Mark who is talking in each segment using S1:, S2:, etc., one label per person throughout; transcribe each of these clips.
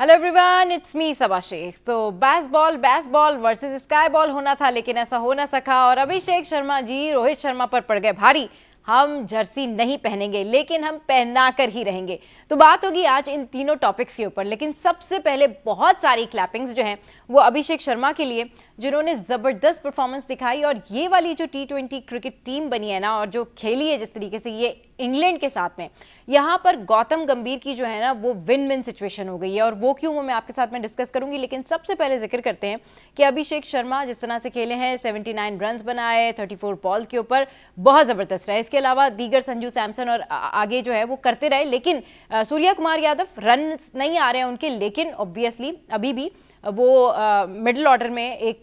S1: Hello everyone, it's me सबा शेख। तो baseball versus sky ball होना था, लेकिन ऐसा हो ना सका और अभिषेक शर्मा जी रोहित शर्मा पर पड़ गए भारी। हम जर्सी नहीं पहनेंगे, लेकिन हम पहना कर ही रहेंगे। तो बात होगी आज इन तीनों टॉपिक्स के ऊपर, लेकिन सबसे पहले बहुत सारी क्लैपिंग्स जो हैं वो अभिषेक शर्मा के लिए, जिन्होंने जबरदस्त परफॉर्मेंस दिखाई। और ये वाली जो T20 क्रिकेट टीम बनी है ना, और जो खेली है जिस तरीके से ये इंग्लैंड के साथ में, यहां पर गौतम गंभीर की जो है ना वो विन विन सिचुएशन हो गई है। और वो क्यों, वो मैं आपके साथ में डिस्कस करूंगी। लेकिन सबसे पहले जिक्र करते हैं कि अभिषेक शर्मा जिस तरह से खेले हैं, 79 रन बनाए 34 बॉल के ऊपर, बहुत जबरदस्त रहा। इसके अलावा दीगर संजू सैमसन और आगे जो है वो करते रहे, लेकिन सूर्या कुमार यादव रन नहीं आ रहे हैं उनके, लेकिन ऑब्वियसली अभी भी वो मिडिल ऑर्डर में एक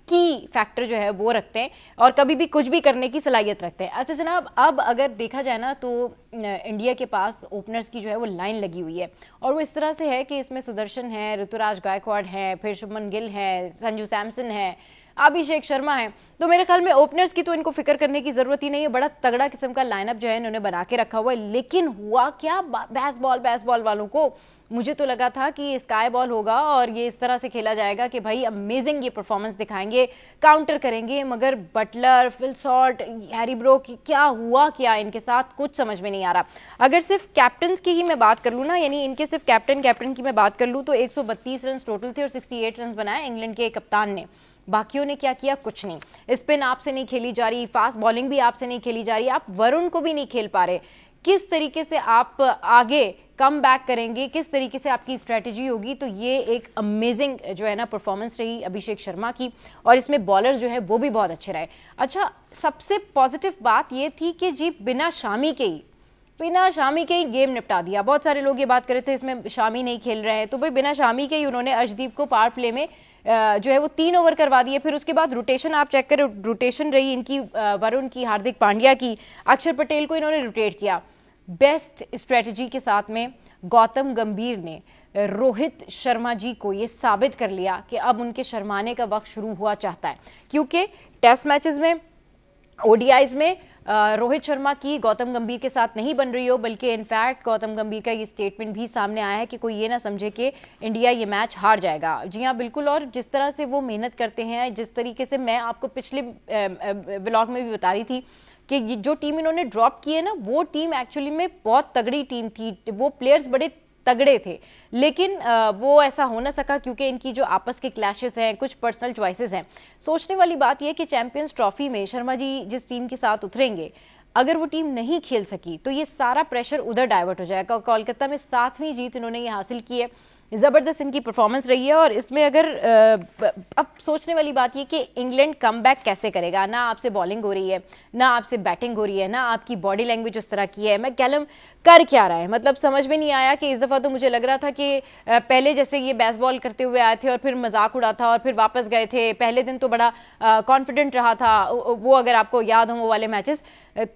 S1: की फैक्टर जो है वो रखते हैं और कभी भी कुछ भी करने की सलाहियत रखते हैं। अच्छा जनाब, अब अगर देखा जाए ना तो इंडिया के पास ओपनर्स की जो है वो लाइन लगी हुई है, और वो इस तरह से है कि इसमें सुदर्शन है, ऋतुराज गायकवाड़ है, फिर शुभमन गिल है, संजू सैमसन है, अभिषेक शर्मा है। तो मेरे ख्याल में ओपनर्स की तो इनको फिक्र करने की जरूरत ही नहीं है। बड़ा तगड़ा किस्म का लाइनअप जो है इन्होंने बना के रखा हुआ है। लेकिन हुआ क्या बेसबॉल वालों को, मुझे तो लगा था कि स्काई बॉल होगा और ये इस तरह से खेला जाएगा कि भाई अमेजिंग ये परफॉर्मेंस दिखाएंगे, काउंटर करेंगे, मगर Buttler, Phil Salt, Harry Brook क्या हुआ, क्या इनके साथ कुछ समझ में नहीं आ रहा। अगर सिर्फ कैप्टन की ही मैं बात कर लूँ ना, यानी इनके सिर्फ कैप्टन की मैं बात कर लूँ तो 132 रन टोटल थे और 68 रन बनाए इंग्लैंड के कप्तान ने। बाकियों ने क्या किया, कुछ नहीं। स्पिन आपसे नहीं खेली जा रही, फास्ट बॉलिंग भी आपसे नहीं खेली जा रही, आप वरुण को भी नहीं खेल पा रहे। किस तरीके से आप आगे कम बैक करेंगे, किस तरीके से आपकी स्ट्रेटेजी होगी। तो ये एक अमेजिंग जो है ना परफॉर्मेंस रही अभिषेक शर्मा की, और इसमें बॉलर जो है वो भी बहुत अच्छे रहे। अच्छा, सबसे पॉजिटिव बात ये थी कि जी बिना शामी के ही गेम निपटा दिया। बहुत सारे लोग ये बात कर रहे थे इसमें शामी नहीं खेल रहे हैं, तो भाई बिना शामी के ही उन्होंने अर्शदीप को पावर प्ले में जो है वो 3 ओवर करवा दिए। फिर उसके बाद रोटेशन आप चेक करें, रोटेशन रही इनकी वरुण की, हार्दिक पांड्या की, अक्षर पटेल को इन्होंने रोटेट किया। बेस्ट स्ट्रेटजी के साथ में गौतम गंभीर ने रोहित शर्मा जी को ये साबित कर लिया कि अब उनके शर्माने का वक्त शुरू हुआ चाहता है, क्योंकि टेस्ट मैचेस में, ओडीआईज में रोहित शर्मा की गौतम गंभीर के साथ नहीं बन रही हो, बल्कि इनफैक्ट गौतम गंभीर का ये स्टेटमेंट भी सामने आया है कि कोई ये ना समझे कि इंडिया ये मैच हार जाएगा। जी हाँ, बिल्कुल। और जिस तरह से वो मेहनत करते हैं, जिस तरीके से मैं आपको पिछले व्लॉग में भी बता रही थी कि जो टीम इन्होंने ड्रॉप की है ना, वो टीम एक्चुअली में बहुत तगड़ी टीम थी, वो प्लेयर्स बड़े तगड़े थे, लेकिन वो ऐसा हो ना सका क्योंकि इनकी जो आपस के क्लैशेस हैं, कुछ पर्सनल चॉइसेस हैं। सोचने वाली बात यह कि चैंपियंस ट्रॉफी में शर्मा जी जिस टीम के साथ उतरेंगे, अगर वो टीम नहीं खेल सकी तो ये सारा प्रेशर उधर डाइवर्ट हो जाएगा। कोलकाता में 7वीं जीत इन्होंने ये हासिल की है, जबरदस्त इनकी परफॉर्मेंस रही है। और इसमें अगर अब सोचने वाली बात ये कि इंग्लैंड कमबैक कैसे करेगा। ना आपसे बॉलिंग हो रही है, ना आपसे बैटिंग हो रही है, ना आपकी बॉडी लैंग्वेज उस तरह की है। मैं कैलम कर क्या रहा है, मतलब समझ में नहीं आया कि इस दफा तो मुझे लग रहा था कि पहले जैसे ये बेसबॉल करते हुए आए थे और फिर मजाक उड़ा था और फिर वापस गए थे। पहले दिन तो बड़ा कॉन्फिडेंट रहा था वो, अगर आपको याद हो वो वाले मैचेस।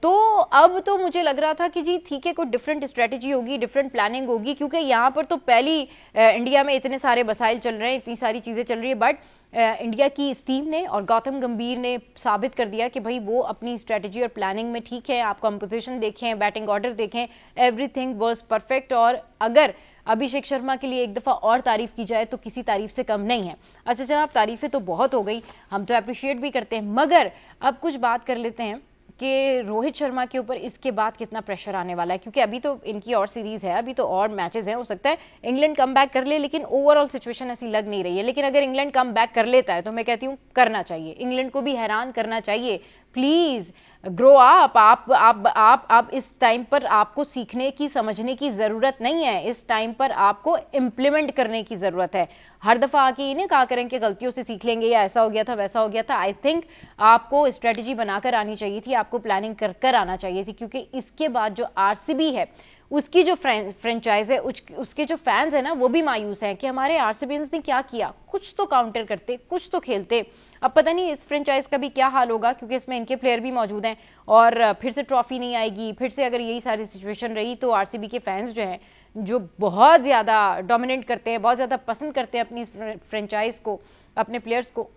S1: तो अब तो मुझे लग रहा था कि जी ठीक है, कोई डिफरेंट स्ट्रेटेजी होगी, डिफरेंट प्लानिंग होगी, क्योंकि यहाँ पर तो पहली इंडिया में इतने सारे मसाइल चल रहे हैं, इतनी सारी चीजें चल रही है, बट इंडिया की इस टीम ने और गौतम गंभीर ने साबित कर दिया कि भाई वो अपनी स्ट्रेटजी और प्लानिंग में ठीक है। आप कंपोजिशन देखें, बैटिंग ऑर्डर देखें, एवरीथिंग वाज परफेक्ट। और अगर अभिषेक शर्मा के लिए एक दफा और तारीफ की जाए तो किसी तारीफ से कम नहीं है। अच्छा जनाब, तारीफें तो बहुत हो गई, हम तो अप्रिशिएट भी करते हैं, मगर अब कुछ बात कर लेते हैं कि रोहित शर्मा के ऊपर इसके बाद कितना प्रेशर आने वाला है, क्योंकि अभी तो इनकी और सीरीज है, अभी तो और मैचेस हैं। हो सकता है इंग्लैंड कम बैक कर ले, लेकिन ओवरऑल सिचुएशन ऐसी लग नहीं रही है। लेकिन अगर इंग्लैंड कम बैक कर लेता है तो मैं कहती हूँ करना चाहिए, इंग्लैंड को भी हैरान करना चाहिए। Please grow up. आप इस टाइम पर आपको सीखने की, समझने की जरूरत नहीं है, इस टाइम पर आपको इम्प्लीमेंट करने की जरूरत है। हर दफा आके ये नहीं कहा करें कि गलतियों से सीख लेंगे या ऐसा हो गया था वैसा हो गया था। आई थिंक आपको स्ट्रेटेजी बनाकर आनी चाहिए थी, आपको प्लानिंग कर कर आना चाहिए थी, क्योंकि इसके बाद जो आरसीबी है, उसकी जो फ्रेंचाइज है, उसके जो फैंस है ना, वो भी मायूस हैं कि हमारे आरसीबीएंस ने क्या किया। कुछ तो काउंटर करते, कुछ तो खेलते। अब पता नहीं इस फ्रेंचाइज का भी क्या हाल होगा, क्योंकि इसमें इनके प्लेयर भी मौजूद हैं और फिर से ट्रॉफी नहीं आएगी। फिर से अगर यही सारी सिचुएशन रही तो आरसीबी के फैंस जो हैं, जो बहुत ज़्यादा डोमिनेट करते हैं, बहुत ज़्यादा पसंद करते हैं अपनी फ्रेंचाइज को, अपने प्लेयर्स को,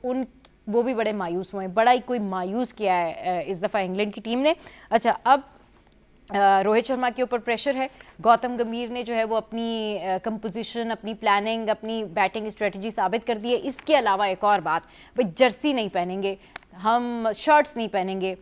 S1: वो भी बड़े मायूस हुए हैं। बड़ा ही कोई मायूस किया है इस दफ़ा इंग्लैंड की टीम ने। अच्छा, अब रोहित शर्मा के ऊपर प्रेशर है। गौतम गंभीर ने जो है वो अपनी कंपोजिशन, अपनी प्लानिंग, अपनी बैटिंग स्ट्रेटजी साबित कर दी है। इसके अलावा एक और बात, भाई जर्सी नहीं पहनेंगे हम, शर्ट्स नहीं पहनेंगे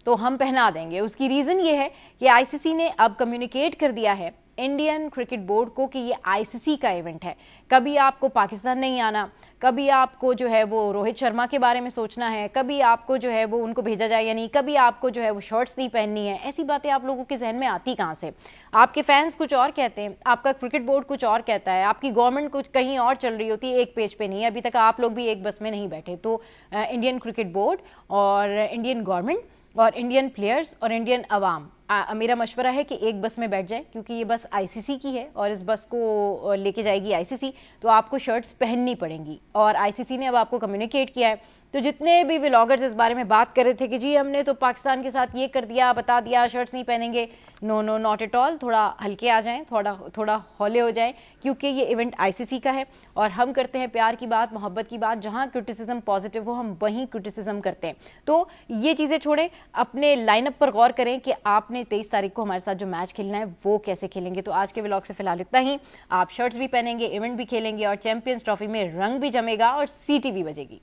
S1: तो हम पहना देंगे। उसकी रीज़न ये है कि आईसीसी ने अब कम्युनिकेट कर दिया है इंडियन क्रिकेट बोर्ड को कि ये आईसीसी का इवेंट है। कभी आपको पाकिस्तान नहीं आना, कभी आपको जो है वो रोहित शर्मा के बारे में सोचना है, कभी आपको जो है वो उनको भेजा जाए या नहीं, कभी आपको जो है वो शर्ट्स नहीं पहननी है। ऐसी बातें आप लोगों के जहन में आती कहाँ से? आपके फैंस कुछ और कहते हैं, आपका क्रिकेट बोर्ड कुछ और कहता है, आपकी गवर्नमेंट कुछ कहीं और चल रही होती है, एक पेज पे नहीं। अभी तक आप लोग भी एक बस में नहीं बैठे। तो इंडियन क्रिकेट बोर्ड और इंडियन गवर्नमेंट और इंडियन प्लेयर्स और इंडियन अवाम, मेरा मशवरा है कि एक बस में बैठ जाए, क्योंकि ये बस आईसीसी की है और इस बस को लेके जाएगी आईसीसी। तो आपको शर्ट्स पहननी पड़ेंगी और आईसीसी ने अब आपको कम्युनिकेट किया है। तो जितने भी व्लॉगर्स इस बारे में बात कर रहे थे कि जी हमने तो पाकिस्तान के साथ ये कर दिया, बता दिया, शर्ट्स नहीं पहनेंगे, no no not at all. थोड़ा हल्के आ जाएं, थोड़ा हौले हो जाएं, क्योंकि ये इवेंट आईसीसी का है और हम करते हैं प्यार की बात, मोहब्बत की बात। जहां क्रिटिसिज्म पॉजिटिव हो हम वहीं क्रिटिसिज्म करते हैं। तो ये चीज़ें छोड़ें, अपने लाइनअप पर गौर करें कि आपने 23 तारीख को हमारे साथ जो मैच खेलना है वो कैसे खेलेंगे। तो आज के व्लॉग से फिलहाल इतना ही। आप शर्ट्स भी पहनेंगे, इवेंट भी खेलेंगे और चैंपियंस ट्रॉफी में रंग भी जमेगा और सीटी भी बजेगी।